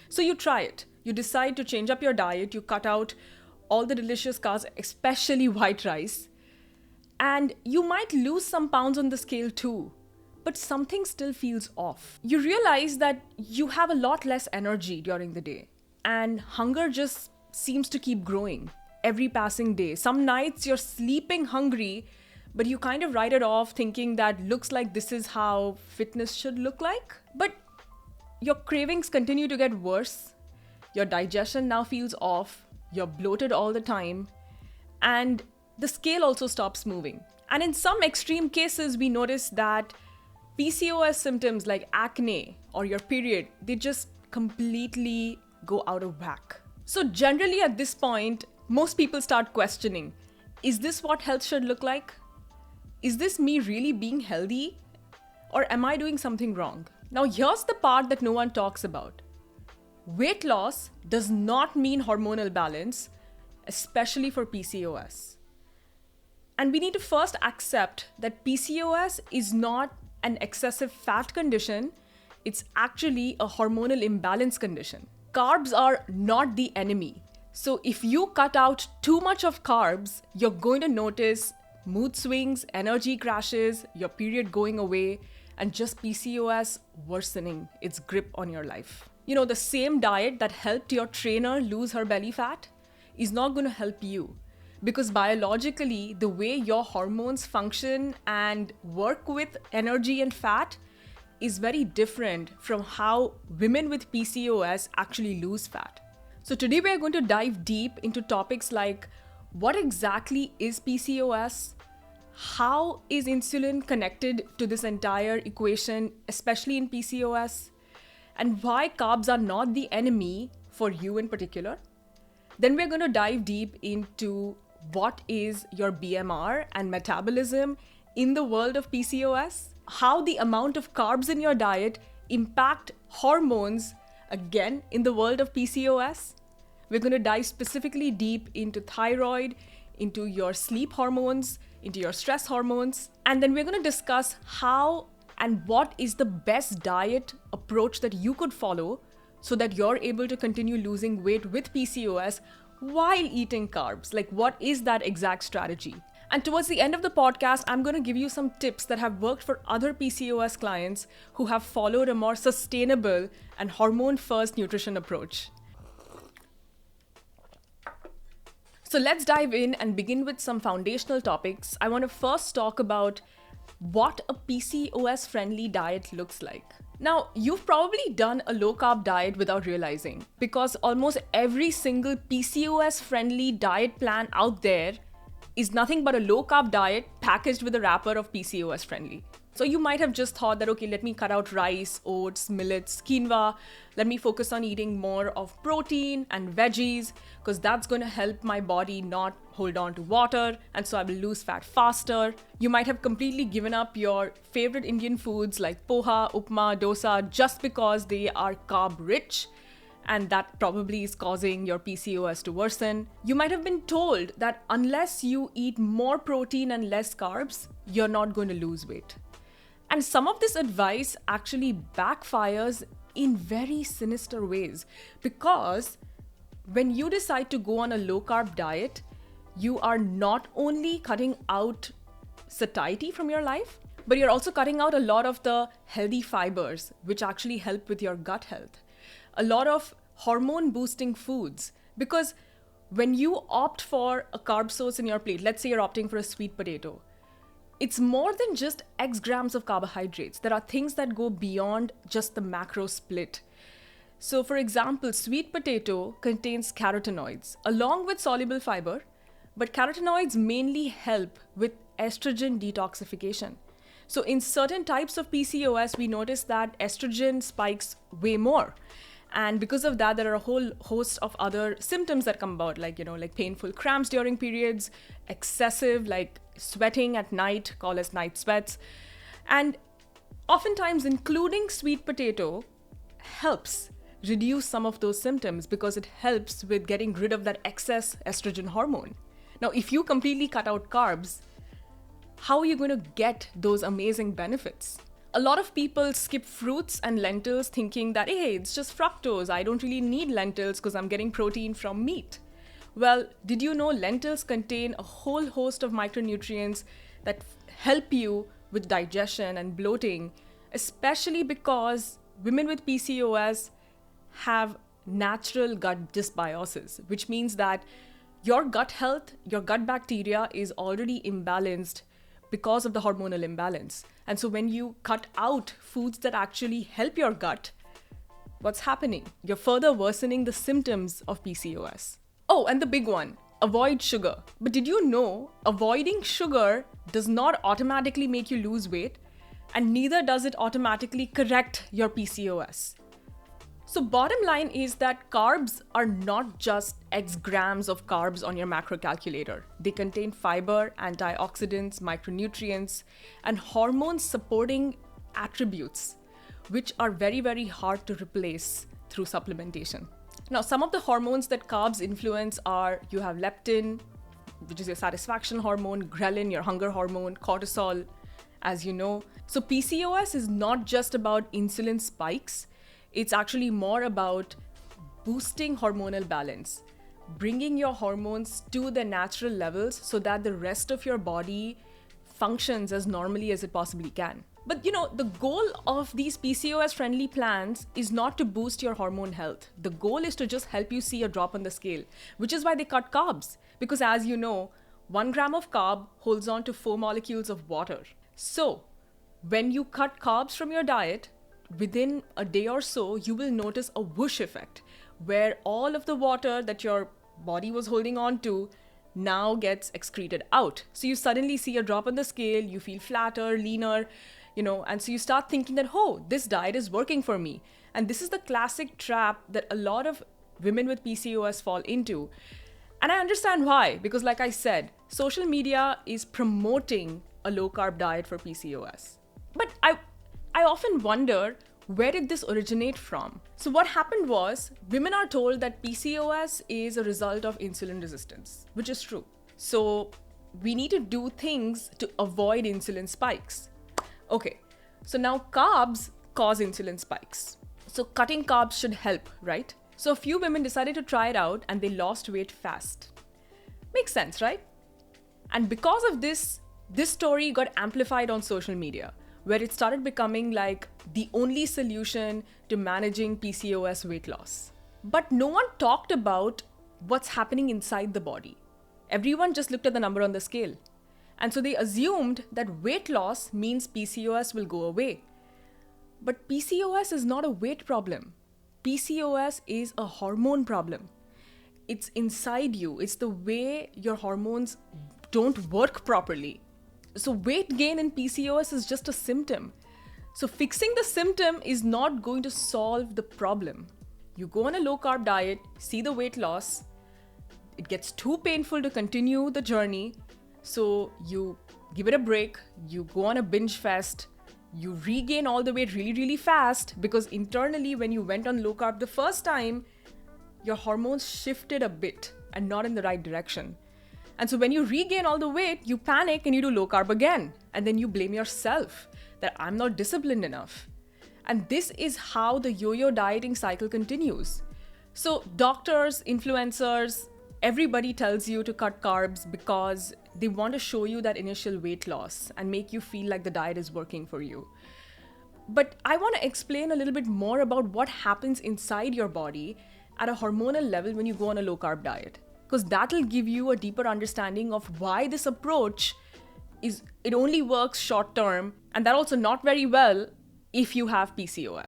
So you try it. You decide to change up your diet. You cut out all the delicious carbs, especially white rice. And you might lose some pounds on the scale too, but something still feels off. You realize that you have a lot less energy during the day, and hunger just seems to keep growing every passing day. Some nights you're sleeping hungry, but you kind of write it off thinking that looks like this is how fitness should look like. But your cravings continue to get worse. Your digestion now feels off. You're bloated all the time. And the scale also stops moving. And in some extreme cases, we notice that PCOS symptoms like acne or your period, they just completely go out of whack. So generally at this point, most people start questioning, is this what health should look like? Is this me really being healthy? Or am I doing something wrong? Now here's the part that no one talks about. Weight loss does not mean hormonal balance, especially for PCOS. And we need to first accept that PCOS is not an excessive fat condition. It's actually a hormonal imbalance condition. Carbs are not the enemy. So if you cut out too much of carbs, you're going to notice mood swings, energy crashes, your period going away, and just PCOS worsening its grip on your life. You know, the same diet that helped your trainer lose her belly fat is not going to help you. Because biologically, the way your hormones function and work with energy and fat is very different from how women with PCOS actually lose fat. So today we are going to dive deep into topics like what exactly is PCOS, how is insulin connected to this entire equation, especially in PCOS, and why carbs are not the enemy for you in particular. Then we're going to dive deep into what is your BMR and metabolism in the world of PCOS, how the amount of carbs in your diet impact hormones, again, in the world of PCOS. We're going to dive specifically deep into thyroid, into your sleep hormones, into your stress hormones, and then we're going to discuss how and what is the best diet approach that you could follow so that you're able to continue losing weight with PCOS while eating carbs. Like, what is that exact strategy? And towards the end of the podcast, I'm going to give you some tips that have worked for other PCOS clients who have followed a more sustainable and hormone-first nutrition approach. So let's dive in and begin with some foundational topics. I want to first talk about what a PCOS-friendly diet looks like. Now, you've probably done a low-carb diet without realizing, because almost every single PCOS-friendly diet plan out there is nothing but a low-carb diet packaged with a wrapper of PCOS-friendly. So you might have just thought that, okay, let me cut out rice, oats, millets, quinoa. Let me focus on eating more of protein and veggies because that's going to help my body not hold on to water, and so I will lose fat faster. You might have completely given up your favorite Indian foods like poha, upma, dosa just because they are carb rich, and that probably is causing your PCOS to worsen. You might have been told that unless you eat more protein and less carbs, you're not going to lose weight. And some of this advice actually backfires in very sinister ways, because when you decide to go on a low-carb diet, you are not only cutting out satiety from your life, but you're also cutting out a lot of the healthy fibers, which actually help with your gut health. A lot of hormone-boosting foods, because when you opt for a carb source in your plate, let's say you're opting for a sweet potato, it's more than just X grams of carbohydrates. There are things that go beyond just the macro split. So for example, sweet potato contains carotenoids along with soluble fiber, but carotenoids mainly help with estrogen detoxification. So in certain types of PCOS, we notice that estrogen spikes way more. And because of that, there are a whole host of other symptoms that come about, like painful cramps during periods, excessive, like sweating at night, called as night sweats. And oftentimes, including sweet potato helps reduce some of those symptoms because it helps with getting rid of that excess estrogen hormone. Now, if you completely cut out carbs, how are you going to get those amazing benefits? a lot of people skip fruits and lentils thinking that, hey, it's just fructose. I don't really need lentils because I'm getting protein from meat. Well, did you know lentils contain a whole host of micronutrients that help you with digestion and bloating, especially because women with PCOS have natural gut dysbiosis, which means that your gut health, your gut bacteria is already imbalanced because of the hormonal imbalance. And so when you cut out foods that actually help your gut, what's happening? You're further worsening the symptoms of PCOS. Oh, and the big one, avoid sugar. But did you know avoiding sugar does not automatically make you lose weight, and neither does it automatically correct your PCOS? So bottom line is that carbs are not just X grams of carbs on your macro calculator. They contain fiber, antioxidants, micronutrients, and hormone supporting attributes, which are very, very hard to replace through supplementation. Now, some of the hormones that carbs influence are, you have leptin, which is your satisfaction hormone, ghrelin, your hunger hormone, cortisol, as you know. So PCOS is not just about insulin spikes. It's actually more about boosting hormonal balance, bringing your hormones to their natural levels so that the rest of your body functions as normally as it possibly can. But the goal of these PCOS friendly plans is not to boost your hormone health. The goal is to just help you see a drop on the scale, which is why they cut carbs. Because as you know, 1 gram of carb holds on to 4 molecules of water. So when you cut carbs from your diet, within a day or so, you will notice a whoosh effect where all of the water that your body was holding on to now gets excreted out. So you suddenly see a drop on the scale, you feel flatter, leaner, and so you start thinking that, oh, this diet is working for me. And this is the classic trap that a lot of women with PCOS fall into. And I understand why, because like I said, social media is promoting a low-carb diet for PCOS. But I often wonder, where did this originate from? So what happened was, women are told that PCOS is a result of insulin resistance, which is true. So we need to do things to avoid insulin spikes. Okay, so now carbs cause insulin spikes. So cutting carbs should help, right? So a few women decided to try it out and they lost weight fast. Makes sense, right? And because of this story got amplified on social media, where it started becoming like the only solution to managing PCOS weight loss. But no one talked about what's happening inside the body. Everyone just looked at the number on the scale. And so they assumed that weight loss means PCOS will go away. But PCOS is not a weight problem. PCOS is a hormone problem. It's inside you. It's the way your hormones don't work properly. So weight gain in PCOS is just a symptom. So fixing the symptom is not going to solve the problem. You go on a low-carb diet, see the weight loss. It gets too painful to continue the journey. So you give it a break, you go on a binge fast, you regain all the weight really, really fast because internally when you went on low carb the first time, your hormones shifted a bit and not in the right direction. And so when you regain all the weight, you panic and you do low carb again. And then you blame yourself that I'm not disciplined enough. And this is how the yo-yo dieting cycle continues. So doctors, influencers, everybody tells you to cut carbs because they want to show you that initial weight loss and make you feel like the diet is working for you. But I want to explain a little bit more about what happens inside your body at a hormonal level when you go on a low-carb diet, because that'll give you a deeper understanding of why this approach it only works short-term, and that also not very well if you have PCOS.